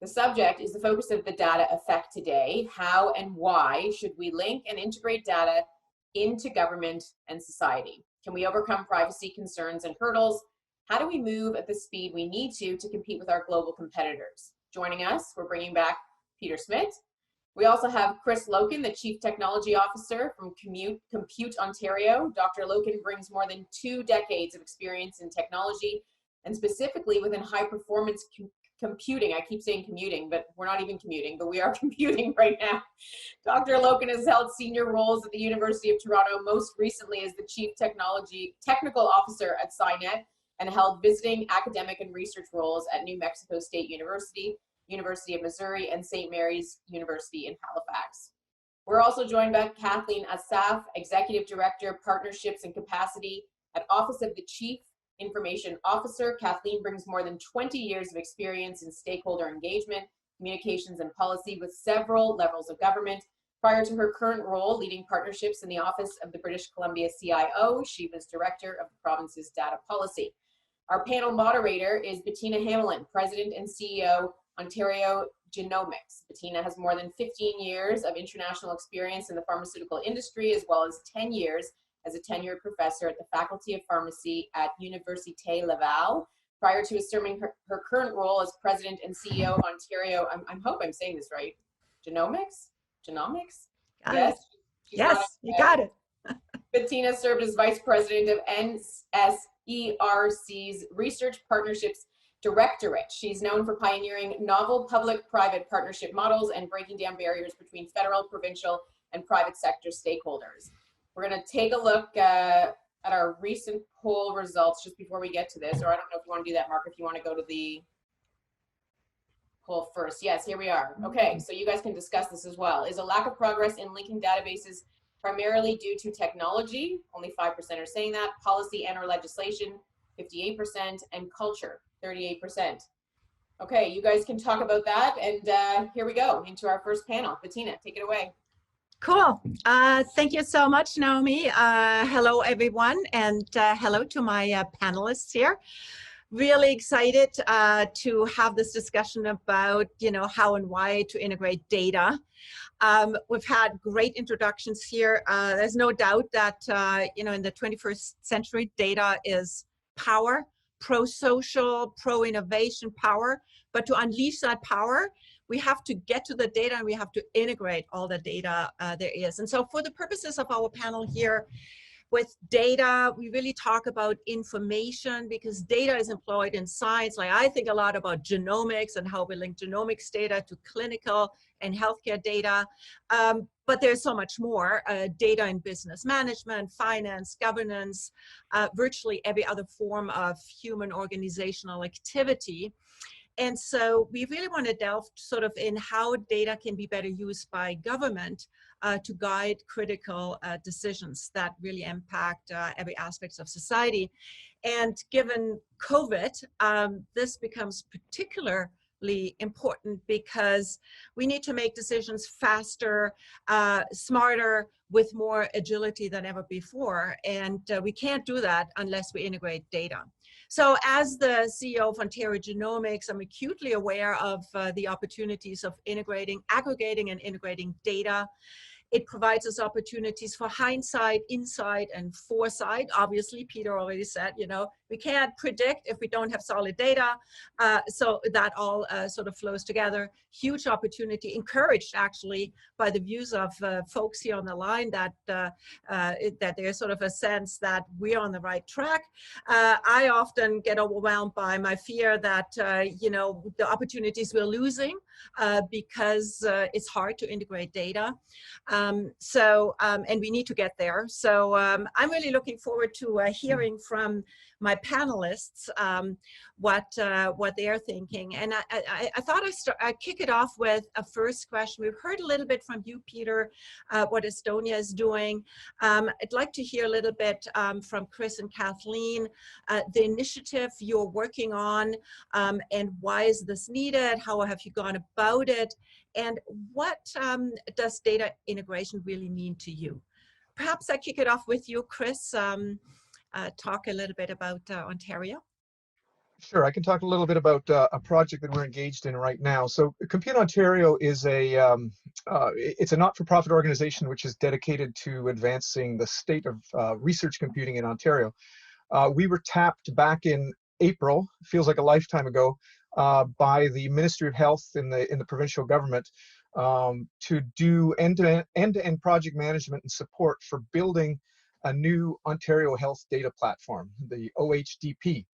The subject is the focus of the data effect today. How and why should we link and integrate data into government and society? Can we overcome privacy concerns and hurdles? How do we move at the speed we need to compete with our global competitors? Joining us, we're bringing back Peter Smitt. We also have Chris Loken, the Chief Technology Officer from Compute Ontario. Dr. Loken brings more than 2 decades of experience in technology and specifically within high performance computing. I keep saying commuting, but we're not even commuting, but we are computing right now. Dr. Loken has held senior roles at the University of Toronto, most recently as the Chief Technical Officer at SciNet, and held visiting academic and research roles at New Mexico State University, University of Missouri, and St. Mary's University in Halifax. We're also joined by Kathleen Assaf, Executive Director, Partnerships and Capacity at Office of the Chief Information Officer. Kathleen brings more than 20 years of experience in stakeholder engagement, communications, and policy with several levels of government. Prior to her current role leading partnerships in the Office of the British Columbia CIO, she was Director of the province's data policy. Our panel moderator is Bettina Hamelin, President and CEO, Ontario Genomics. Bettina has more than 15 years of international experience in the pharmaceutical industry, as well as 10 years as a tenured professor at the Faculty of Pharmacy at Université Laval. Prior to assuming her current role as President and CEO of Ontario, I hope I'm saying this right, Genomics? Yes? Yes, you got it. Bettina served as Vice President of NSERC's Research Partnerships Directorate. She's known for pioneering novel public-private partnership models and breaking down barriers between federal, provincial, and private sector stakeholders. We're going to take a look at our recent poll results just before we get to this, or I don't know if you want to do that, Mark, if you want to go to the poll first. Yes, here we are. Okay, so you guys can discuss this as well. Is a lack of progress in linking databases primarily due to technology? Only 5% are saying that. Policy and or legislation, 58%, and culture, 38%. Okay, you guys can talk about that, and here we go into our first panel. Bettina, take it away. Cool. Thank you so much, Naomi. Hello, everyone, and hello to my panelists here. Really excited to have this discussion about, how and why to integrate data. We've had great introductions here. There's no doubt that, in the 21st century, data is power, pro-social, pro-innovation power. But to unleash that power, we have to get to the data and we have to integrate all the data there is. And so for the purposes of our panel here, with data, we really talk about information because data is employed in science. Like I think a lot about genomics and how we link genomics data to clinical and healthcare data. But there's so much more, data in business management, finance, governance, virtually every other form of human organizational activity. And so we really want to delve sort of in how data can be better used by government to guide critical decisions that really impact every aspect of society. And given COVID, this becomes particularly important because we need to make decisions faster, smarter, with more agility than ever before. And we can't do that unless we integrate data. So as the CEO of Ontario Genomics, I'm acutely aware of the opportunities of aggregating and integrating data. It provides us opportunities for hindsight, insight, and foresight. Obviously, Peter already said, we can't predict if we don't have solid data. So that all sort of flows together. Huge opportunity, encouraged actually by the views of folks here on the line that there's sort of a sense that we're on the right track. I often get overwhelmed by my fear that, the opportunities we're losing because it's hard to integrate data. And we need to get there. So I'm really looking forward to hearing from my panelists what they're thinking. And I thought I'd kick it off with a first question. We've heard a little bit from you, Peter, what Estonia is doing. I'd like to hear a little bit from Chris and Kathleen, the initiative you're working on, and why is this needed? How have you gone about it? And what does data integration really mean to you? Perhaps I kick it off with you, Chris. Talk a little bit about Ontario. Sure, I can talk a little bit about a project that we're engaged in right now. So Compute Ontario is it's a not-for-profit organization which is dedicated to advancing the state of research computing in Ontario. We were tapped back in April, feels like a lifetime ago, by the Ministry of Health in the provincial government to do end-to-end project management and support for building a new Ontario Health Data Platform, the OHDP.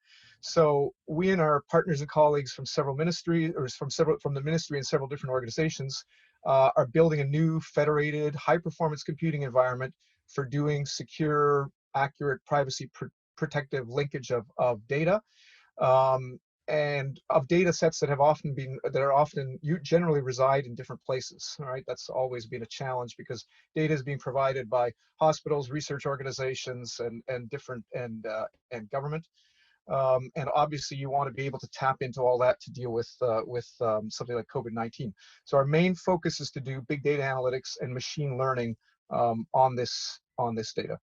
So we and our partners and colleagues from several ministries, or from the ministry and several different organizations, are building a new federated high-performance computing environment for doing secure, accurate, privacy protective linkage of data, and of data sets that generally reside in different places. All right, that's always been a challenge because data is being provided by hospitals, research organizations, and government. And obviously, you want to be able to tap into all that to deal with something like COVID-19. So our main focus is to do big data analytics and machine learning on this data.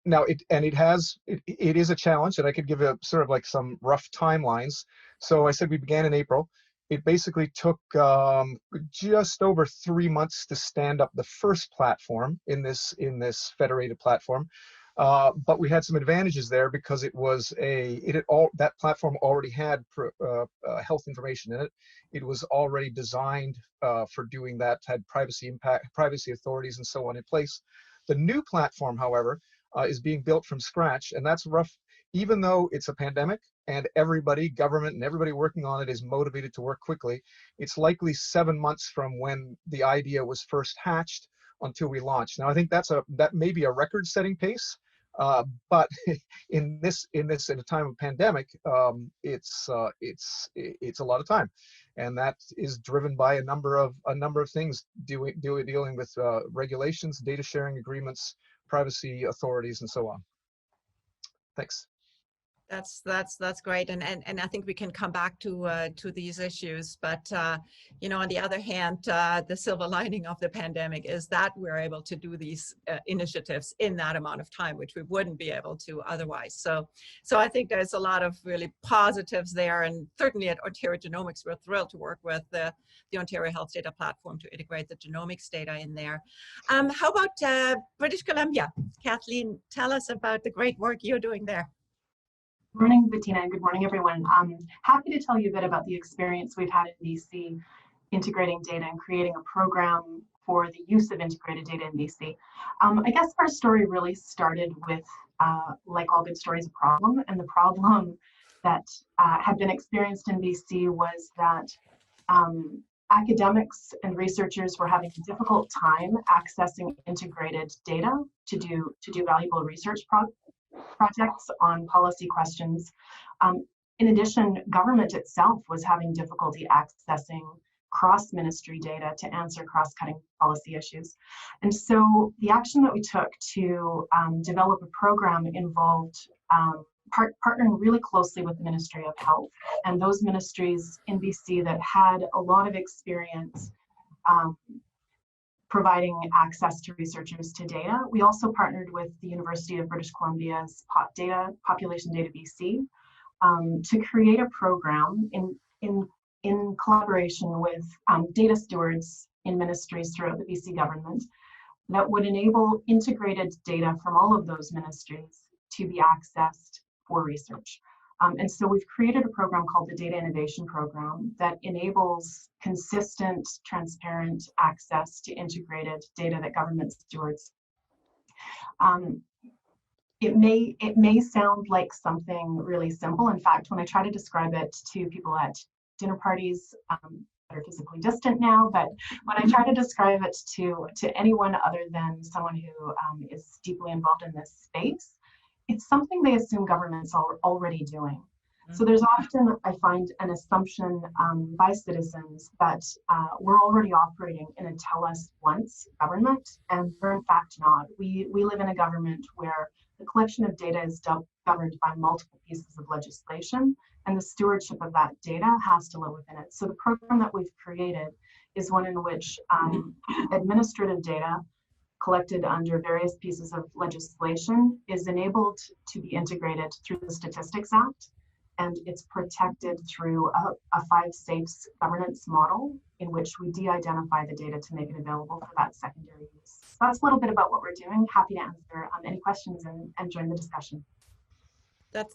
Now, it is a challenge, and I could give a sort of like some rough timelines. So I said we began in April. It basically took just over 3 months to stand up the first platform in this federated platform. But we had some advantages there because that platform already had health information in it. It was already designed for doing that, had privacy authorities and so on in place. The new platform, however, is being built from scratch, and that's rough. Even though it's a pandemic and government and everybody working on it is motivated to work quickly, it's likely 7 months from when the idea was first hatched until we launch. Now, I think that may be a record-setting pace, but in a time of pandemic, it's a lot of time, and that is driven by a number of things dealing with regulations, data sharing agreements, privacy authorities, and so on. Thanks. That's great, and I think we can come back to these issues. But you know, on the other hand, the silver lining of the pandemic is that we're able to do these initiatives in that amount of time, which we wouldn't be able to otherwise. So I think there's a lot of really positives there, and certainly at Ontario Genomics, we're thrilled to work with the Ontario Health Data Platform to integrate the genomics data in there. How about British Columbia? Kathleen, tell us about the great work you're doing there. Good morning, Bettina, and good morning, everyone. I'm happy to tell you a bit about the experience we've had in BC integrating data and creating a program for the use of integrated data in BC. I guess our story really started with, like all good stories, a problem. And the problem that had been experienced in BC was that academics and researchers were having a difficult time accessing integrated data to do valuable research projects on policy questions. In addition, government itself was having difficulty accessing cross-ministry data to answer cross-cutting policy issues. And so the action that we took to develop a program involved partnering really closely with the Ministry of Health and those ministries in BC that had a lot of experience providing access to researchers to data. We also partnered with the University of British Columbia's Population Data BC to create a program in collaboration with data stewards in ministries throughout the BC government that would enable integrated data from all of those ministries to be accessed for research. And so we've created a program called the Data Innovation Program that enables consistent, transparent access to integrated data that government stewards. It may sound like something really simple. In fact, when I try to describe it to people at dinner parties that are physically distant now, but when I try to describe it to anyone other than someone who is deeply involved in this space, it's something they assume governments are already doing. So there's often, I find, an assumption by citizens that we're already operating in a tell us once government, and we're in fact not. We live in a government where the collection of data is governed by multiple pieces of legislation, and the stewardship of that data has to live within it. So the program that we've created is one in which administrative data collected under various pieces of legislation is enabled to be integrated through the Statistics Act and it's protected through a 5 safes governance model in which we de-identify the data to make it available for that secondary use. So that's a little bit about what we're doing. Happy to answer any questions and join the discussion.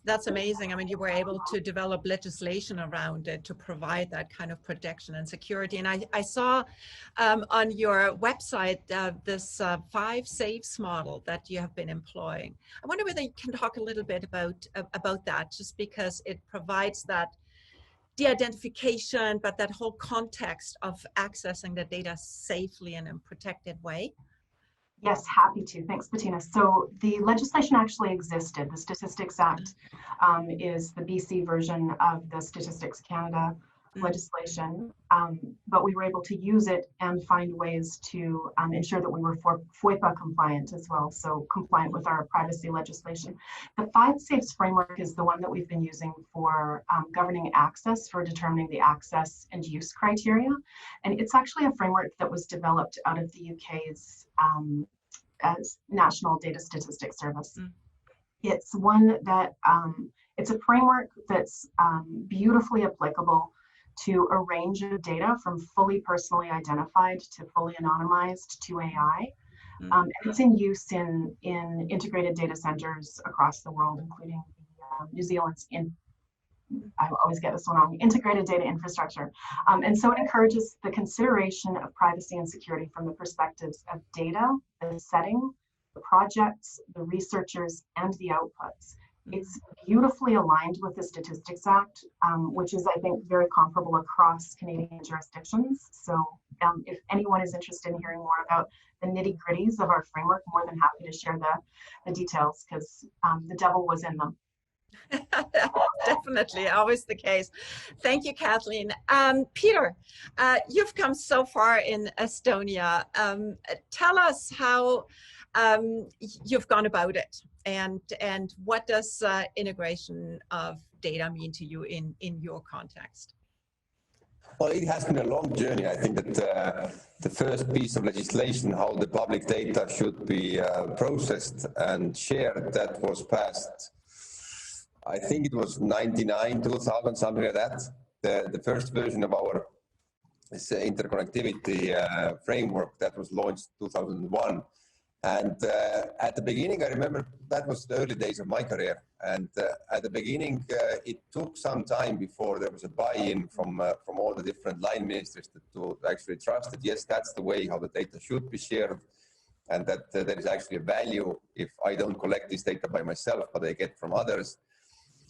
That's amazing. I mean, you were able to develop legislation around it to provide that kind of protection and security. And I saw on your website this 5 safes model that you have been employing. I wonder whether you can talk a little bit about that, just because it provides that de-identification, but that whole context of accessing the data safely and in a protected way. Yes, happy to. Thanks, Bettina. So the legislation actually existed. The Statistics Act is the BC version of the Statistics Canada legislation, but we were able to use it and find ways to ensure that we were FOIPA compliant as well, so compliant with our privacy legislation. The 5 safes framework is the one that we've been using for governing access, for determining the access and use criteria. And it's actually a framework that was developed out of the UK's as National Data Statistics Service. It's one that, it's a framework that's beautifully applicable to a range of data from fully personally identified to fully anonymized to AI. And it's in use in integrated data centers across the world, including New Zealand's I always get this one wrong, integrated data infrastructure. And so it encourages the consideration of privacy and security from the perspectives of data, the setting, the projects, the researchers, and the outputs. It's beautifully aligned with the Statistics Act, which is, I think, very comparable across Canadian jurisdictions. So if anyone is interested in hearing more about the nitty-gritties of our framework, more than happy to share the details, because the devil was in them. Definitely, always the case. Thank you, Kathleen. Peter, you've come so far in Estonia. Tell us how you've gone about it, and what does integration of data mean to you in your context? Well, it has been a long journey. I think that the first piece of legislation, how the public data should be processed and shared, that was passed, I think it was 99, 2000, something like that. The first version of our interconnectivity framework that was launched 2001. And at the beginning, I remember that was the early days of my career. And at the beginning, it took some time before there was a buy-in from all the different line ministers to actually trust that, yes, that's the way how the data should be shared. And that there is actually a value if I don't collect this data by myself, but I get from others.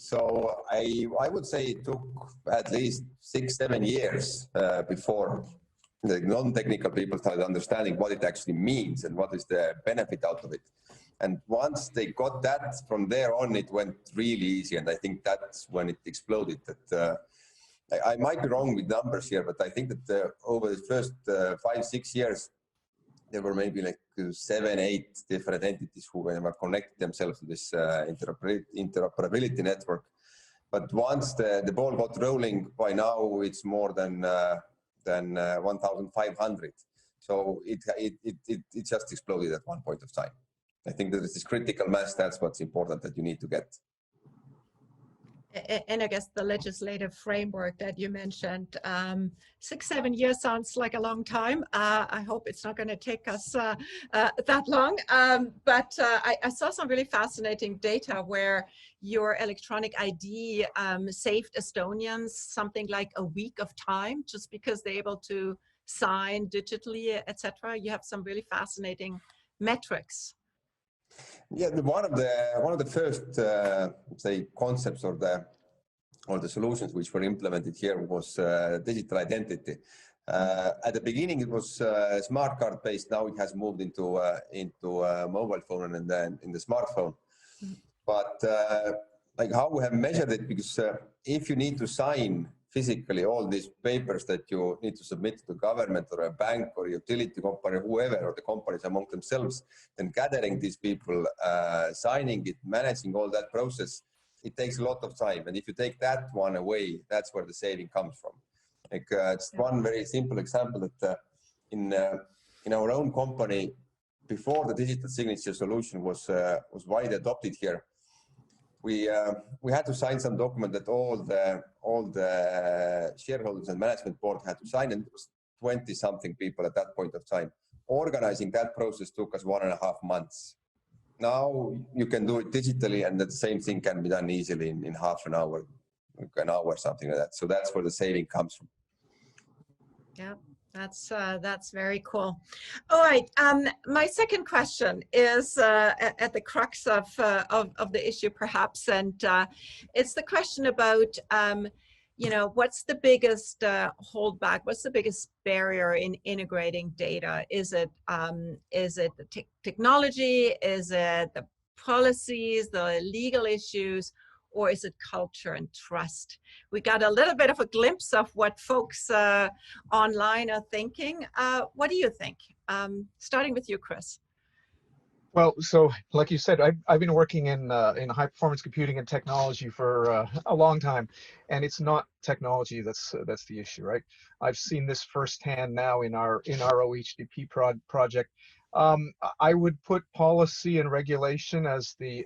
So I would say it took at least 6-7 years before the non-technical people started understanding what it actually means and what is the benefit out of it. And once they got that, from there on, it went really easy. And I think that's when it exploded. That I might be wrong with numbers here, but I think that over the first 5-6 years, there were maybe like 7-8 different entities who were connected themselves to this interoperability network. But once the ball got rolling, by now it's more than 1,500. So it just exploded at one point of time. I think that this critical mass, that's what's important that you need to get. And I guess the legislative framework that you mentioned, 6-7 years sounds like a long time. I hope it's not going to take us that long. But I saw some really fascinating data where your electronic ID saved Estonians something like a week of time just because they're able to sign digitally, etc. You have some really fascinating metrics. Yeah, one of the first say concepts or the solutions which were implemented here was digital identity. At the beginning, it was smart card based. Now it has moved into mobile phone and then in the smartphone. But like how we have measured it, because if you need to sign physically all these papers that you need to submit to the government or a bank or a utility company, or whoever, or the companies among themselves, then gathering these people, signing it, managing all that process, it takes a lot of time. And if you take that one away, that's where the saving comes from. Like it's one very simple example that in our own company, before the digital signature solution was widely adopted here, we had to sign some document that all the shareholders and management board had to sign, and it was 20-something people at that point of time. Organizing that process took us 1.5 months. Now you can do it digitally, and the same thing can be done easily in half an hour, something like that. So that's where the saving comes from. Yeah, that's very cool. All right, my second question is at the crux of the issue, perhaps, and it's the question about you know, what's the biggest holdback? What's the biggest barrier in integrating data? Is it the technology? Is it the policies, the legal issues, or is it culture and trust? We got a little bit of a glimpse of what folks online are thinking. What do you think? Starting with you, Chris. Well, so like you said, I've been working in high performance computing and technology for a long time, and it's not technology that's the issue, right? I've seen this firsthand now in our OHDP project. I would put policy and regulation as the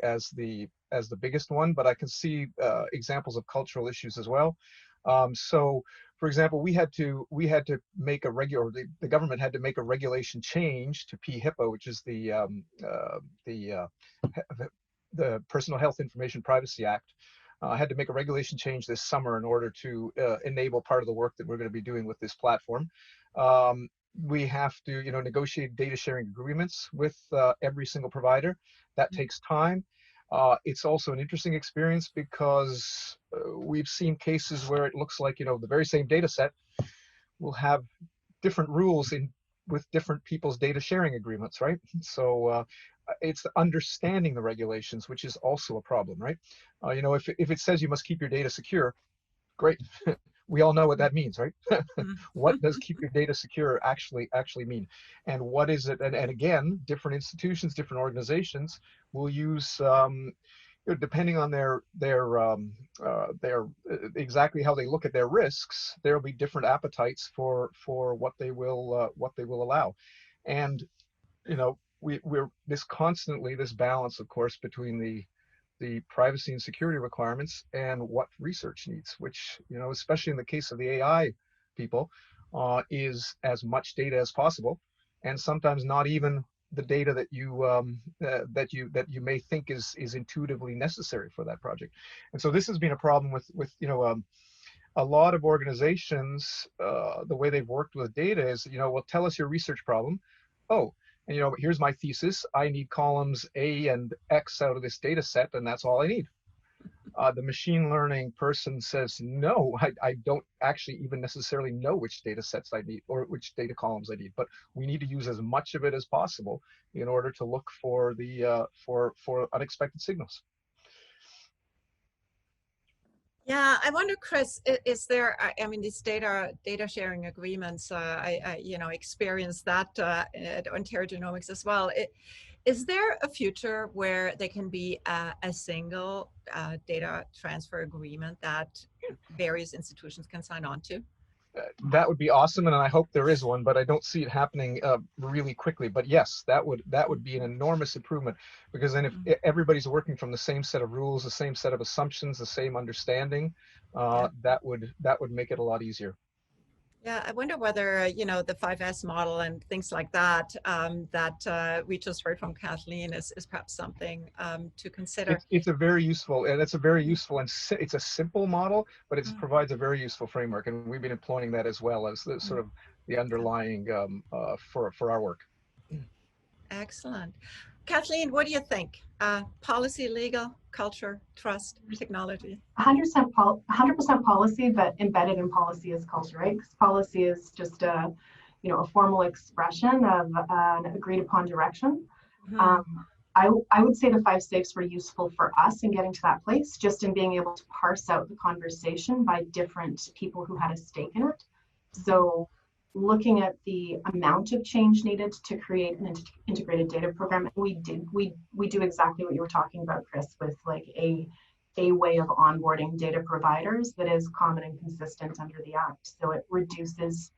biggest one, but I can see examples of cultural issues as well. So, for example, we had to make the government had to make a regulation change to PHIPA, which is the Personal Health Information Privacy Act. Had to make a regulation change this summer in order to enable part of the work that we're going to be doing with this platform. We have to, negotiate data sharing agreements with every single provider. That takes time. It's also an interesting experience because we've seen cases where it looks like, the very same data set will have different rules with different people's data sharing agreements, right? So it's understanding the regulations, which is also a problem, right? If it says you must keep your data secure, great. We all know what that means, right? What does keep your data secure actually mean? And what is it? And again, different institutions, different organizations will use, depending on their exactly how they look at their risks, there'll be different appetites for what they will allow. And we're this balance, of course, between the privacy and security requirements and what research needs, which, especially in the case of the AI people, is as much data as possible, and sometimes not even the data that you may think is intuitively necessary for that project. And so this has been a problem with a lot of organizations. The way they've worked with data is, well, tell us your research problem. Oh, and here's my thesis. I need columns A and X out of this data set, and that's all I need. The machine learning person says, no, I don't actually even necessarily know which data sets I need or which data columns I need, but we need to use as much of it as possible in order to look for the for unexpected signals. Yeah, I wonder, Chris, is there, I mean, these data sharing agreements, I experienced that at Ontario Genomics as well. Is there a future where there can be a single data transfer agreement that various institutions can sign on to? That would be awesome, and I hope there is one, but I don't see it happening really quickly. But yes, that would be an enormous improvement, because then if everybody's working from the same set of rules, the same set of assumptions, the same understanding, that would make it a lot easier. Yeah, I wonder whether, the 5S model and things like that, that we just heard from Kathleen is perhaps something to consider. It's a very useful, and it's a simple model, but it provides a very useful framework, and we've been employing that as well as the sort of the underlying for our work. Excellent. Kathleen, what do you think? Policy, legal, culture, trust, technology? 100% policy, but embedded in policy is culture, right? Because policy is just a formal expression of an agreed upon direction. I would say the 5 safes were useful for us in getting to that place, just in being able to parse out the conversation by different people who had a stake in it. So looking at the amount of change needed to create an integrated data program, we do exactly what you were talking about, Chris, with like a way of onboarding data providers that is common and consistent under the Act. So it reduces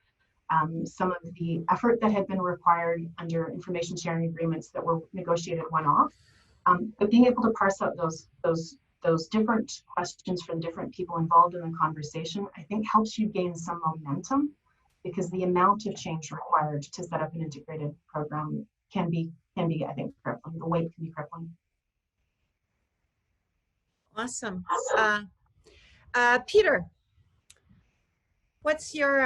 some of the effort that had been required under information sharing agreements that were negotiated one-off. But being able to parse out those those different questions from different people involved in the conversation, I think helps you gain some momentum, because the amount of change required to set up an integrated program can be, I think, crippling. The weight can be crippling. Awesome. Peter, what's your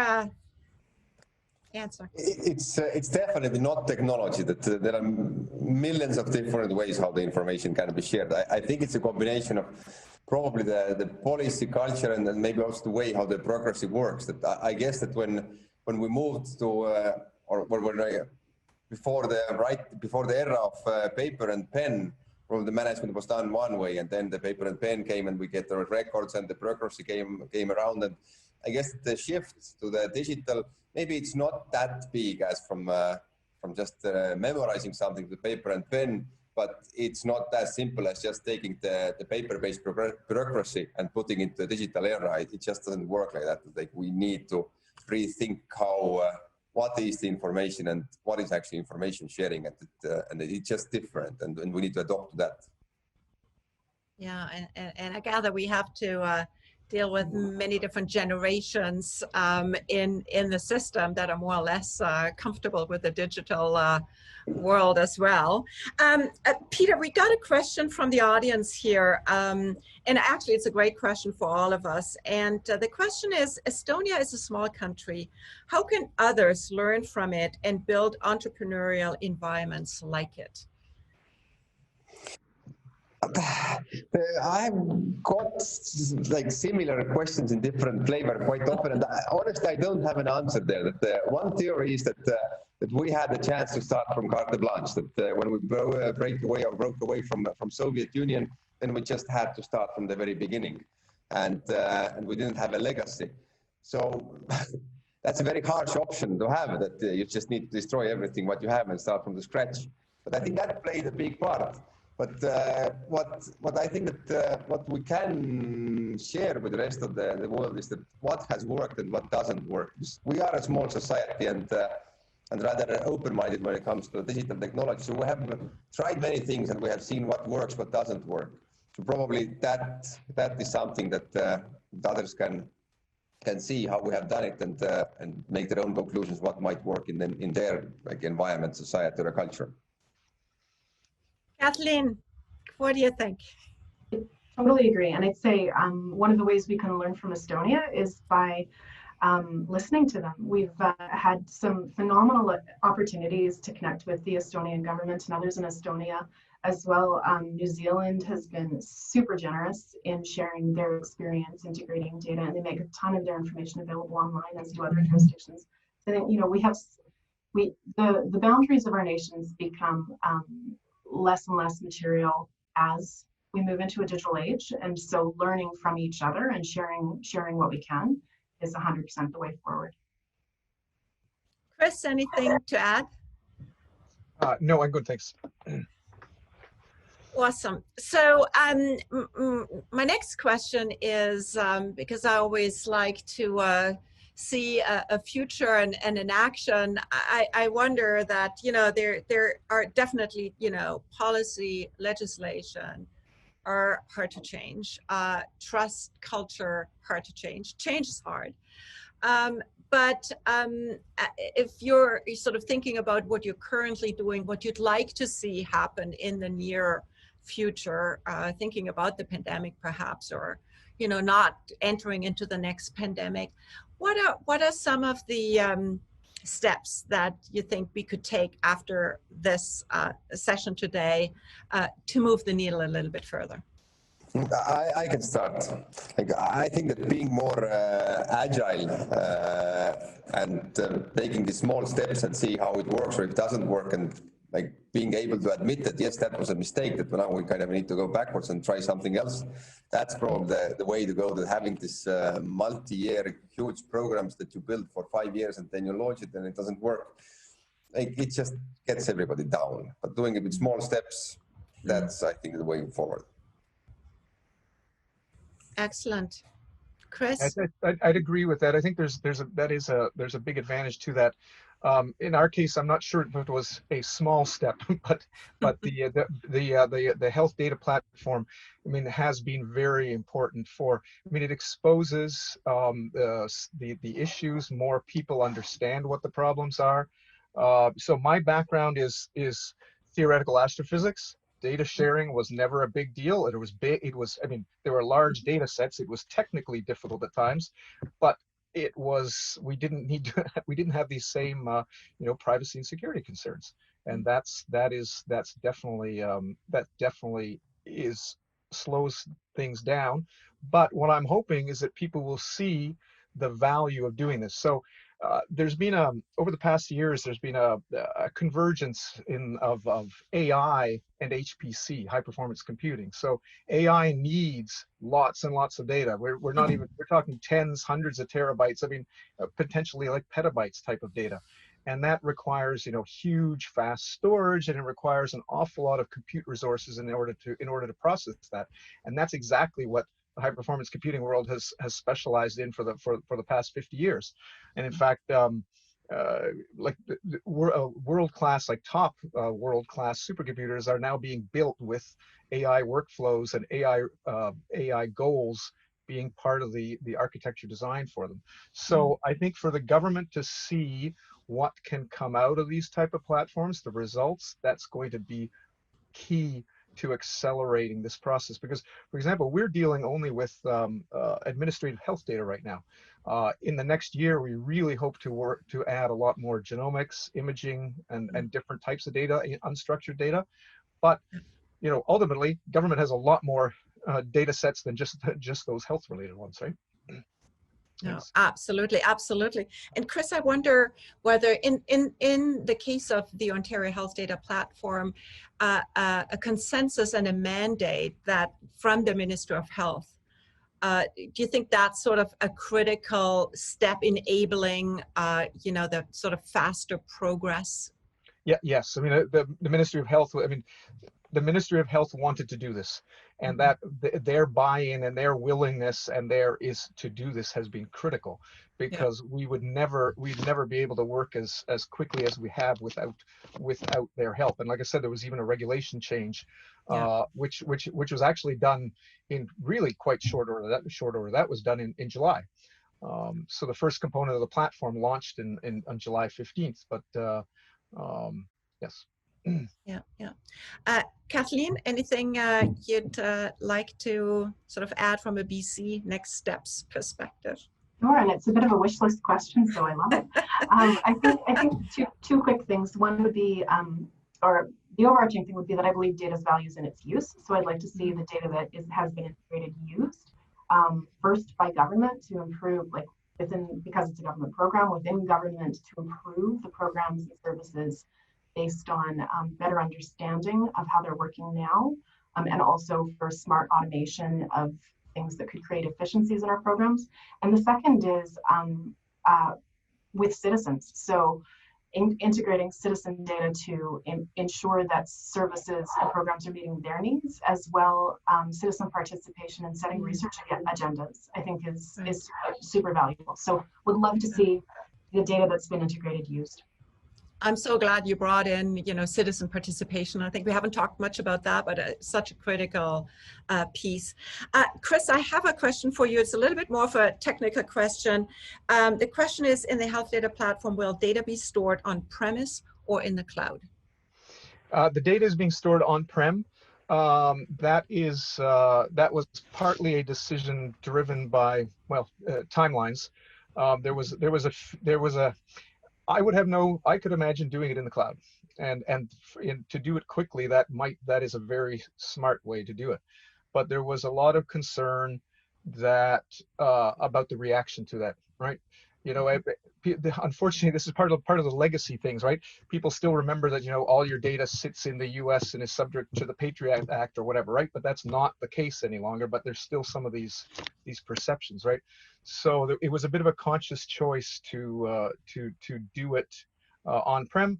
answer? It's definitely not technology. That there are millions of different ways how the information can be shared. I think it's a combination of probably the policy, culture, and then maybe also the way how the bureaucracy works. That I guess that when we moved to before the era of paper and pen, well, the management was done one way, and then the paper and pen came, and we get the records, and the bureaucracy came around. And I guess the shift to the digital, maybe it's not that big as from just memorizing something to paper and pen, but it's not as simple as just taking the paper-based bureaucracy and putting it to the digital era. It just doesn't work like that. Like, we need to rethink how what is the information and what is actually information sharing, and it's just different, and we need to adopt to that. Yeah, and I gather we have to deal with many different generations in the system that are more or less comfortable with the digital world as well. Peter, we got a question from the audience here, and actually it's a great question for all of us. And the question is, Estonia is a small country. How can others learn from it and build entrepreneurial environments like it? I've got like similar questions in different flavor quite often, and honestly, I don't have an answer there. That one theory is that we had the chance to start from carte blanche. That when we broke away from Soviet Union, then we just had to start from the very beginning, and we didn't have a legacy. So that's a very harsh option to have. That you just need to destroy everything what you have and start from the scratch. But I think that played a big part. But what I think that what we can share with the rest of the world is that what has worked and what doesn't work. We are a small society and rather open-minded when it comes to digital technology. So we have tried many things and we have seen what works, what doesn't work. So probably that is something that others can see how we have done it and make their own conclusions what might work in their like environment, society, or culture. Kathleen, what do you think? Totally agree. And I'd say one of the ways we can learn from Estonia is by listening to them. We've had some phenomenal opportunities to connect with the Estonian government and others in Estonia as well. New Zealand has been super generous in sharing their experience integrating data, and they make a ton of their information available online, as do other jurisdictions. So that, you know, the boundaries of our nations become less and less material as we move into a digital age, and so learning from each other and sharing what we can is 100% the way forward. Chris, anything to add? No, I'm good, thanks. Awesome. So my next question is, because I always like to see a future and an action, I wonder that, you know, there are definitely, you know, policy, legislation are hard to change. Trust, culture, hard to change. Change is hard. But if you're sort of thinking about what you're currently doing, what you'd like to see happen in the near future, thinking about the pandemic perhaps, or, you know, not entering into the next pandemic, what are some of the steps that you think we could take after this session today to move the needle a little bit further? I can start. Like, I think that being more agile and taking the small steps and see how it works or if it doesn't work, and like being able to admit that yes, that was a mistake, that now we kind of need to go backwards and try something else. That's probably the way to go. That having this multi-year huge programs that you build for 5 years and then you launch it and it doesn't work, like, it just gets everybody down. But doing it with small steps, that's, I think, the way forward. Excellent. Chris? I'd agree with that. I think there's a big advantage to that. In our case, I'm not sure if it was a small step, but the health data platform, I mean, has been very important for. I mean, it exposes the issues. More people understand what the problems are. So my background is theoretical astrophysics. Data sharing was never a big deal. It was big. It was. I mean, there were large data sets. It was technically difficult at times, but it was. We didn't need to. We didn't have these same, privacy and security concerns. And that's definitely that definitely is slows things down. But what I'm hoping is that people will see the value of doing this. So there's been over the past years, there's been a convergence of AI and HPC, high performance computing. So AI needs lots and lots of data. We're not even, we're talking tens, hundreds of terabytes. I mean, potentially like petabytes type of data. And that requires, huge fast storage, and it requires an awful lot of compute resources in order to process that. And that's exactly what the high performance computing world has specialized in for the past 50 years. And in fact, like world class, like top world class supercomputers are now being built with AI workflows and AI goals being part of the architecture design for them. So I think for the government to see what can come out of these type of platforms, the results, that's going to be key to accelerating this process. Because, for example, we're dealing only with administrative health data right now. In the next year, we really hope to add a lot more genomics, imaging, and different types of data, unstructured data. But ultimately, government has a lot more data sets than just those health related ones, right? No, absolutely, absolutely. And Chris, I wonder whether in the case of the Ontario Health Data Platform, a consensus and a mandate that from the Minister of Health, do you think that's sort of a critical step enabling, the sort of faster progress? Yeah, yes. I mean, the Ministry of Health, I mean, the Ministry of Health wanted to do this, and that their buy-in and their willingness and to do this has been critical, because we'd never be able to work as quickly as we have without their help. And like I said, there was even a regulation change, which was actually done in really quite short order. That was done in July. So the first component of the platform launched on July 15th. But yes. Kathleen, anything you'd like to sort of add from a BC next steps perspective? Sure, and it's a bit of a wish list question, so I love it. I think two quick things. One would be, or the overarching thing would be that I believe data's values in its use. So I'd like to see the data that has been integrated used first by government to improve, like because it's a government program, within government to improve the programs and services based on better understanding of how they're working now, and also for smart automation of things that could create efficiencies in our programs. And the second is with citizens. So integrating citizen data to ensure that services and programs are meeting their needs, as well citizen participation in setting research agendas, I think is super valuable. So would love to see the data that's been integrated used. I'm so glad you brought in, citizen participation. I think we haven't talked much about that, but such a critical piece. Chris, I have a question for you. It's a little bit more of a technical question. The question is, in the health data platform, will data be stored on premise or in the cloud? The data is being stored on-prem. That was partly a decision driven by, timelines. There was a I could imagine doing it in the cloud, and to do it quickly, that is a very smart way to do it. But there was a lot of concern that about the reaction to that, right? Unfortunately, this is part of the legacy things, right? People still remember that all your data sits in the U.S. and is subject to the Patriot Act or whatever, right? But that's not the case any longer. But there's still some of these perceptions, right? So it was a bit of a conscious choice to do it on-prem,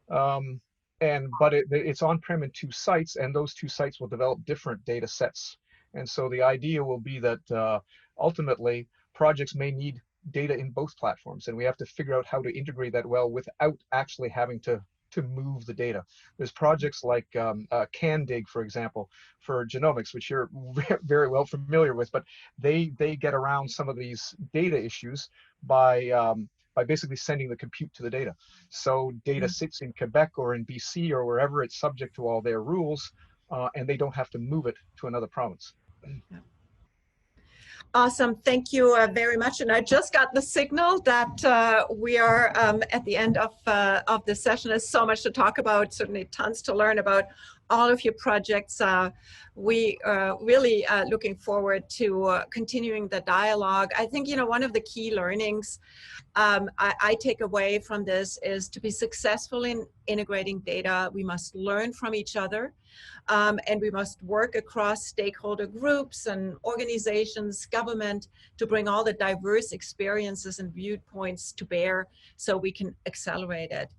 but it's on-prem in 2 sites, and those 2 sites will develop different data sets. And so the idea will be that ultimately projects may need data in both platforms, and we have to figure out how to integrate that well without actually having to move the data. There's projects like CanDig, for example, for genomics, which you're very well familiar with, but they get around some of these data issues by basically sending the compute to the data. So data sits in Quebec or in BC or wherever it's subject to all their rules, and they don't have to move it to another province. Awesome, thank you very much. And I just got the signal that we are at the end of this session. There's so much to talk about, certainly tons to learn about all of your projects. We are really looking forward to continuing the dialogue. I think, one of the key learnings I take away from this is to be successful in integrating data, we must learn from each other. And we must work across stakeholder groups and organizations, government, to bring all the diverse experiences and viewpoints to bear so we can accelerate it.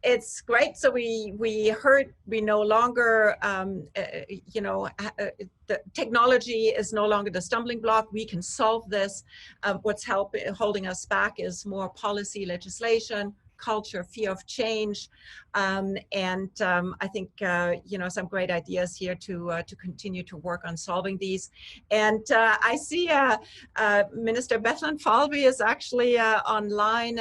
It's great. So we heard we no longer, the technology is no longer the stumbling block. We can solve this. What's holding us back is more policy legislation, culture, fear of change, and I think some great ideas here to continue to work on solving these. And I see Minister Bettina Hamelin is actually online,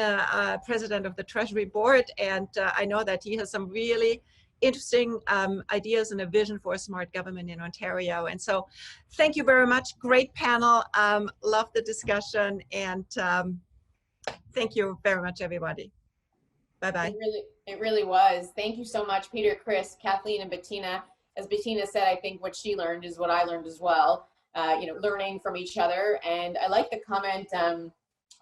President of the Treasury Board, and I know that he has some really interesting ideas and a vision for a smart government in Ontario. And so thank you very much. Great panel. Love the discussion, and thank you very much, everybody. Bye-bye. It really was. Thank you so much, Peter, Chris, Kathleen, and Bettina. As Bettina said, I think what she learned is what I learned as well, learning from each other. And I like the comment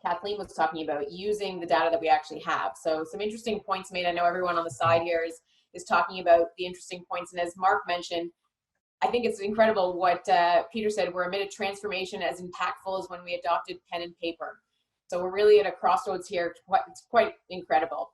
Kathleen was talking about, using the data that we actually have. So some interesting points made. I know everyone on the side here is talking about the interesting points. And as Mark mentioned, I think it's incredible what Peter said. We're amid a transformation as impactful as when we adopted pen and paper. So we're really at a crossroads here. It's quite incredible.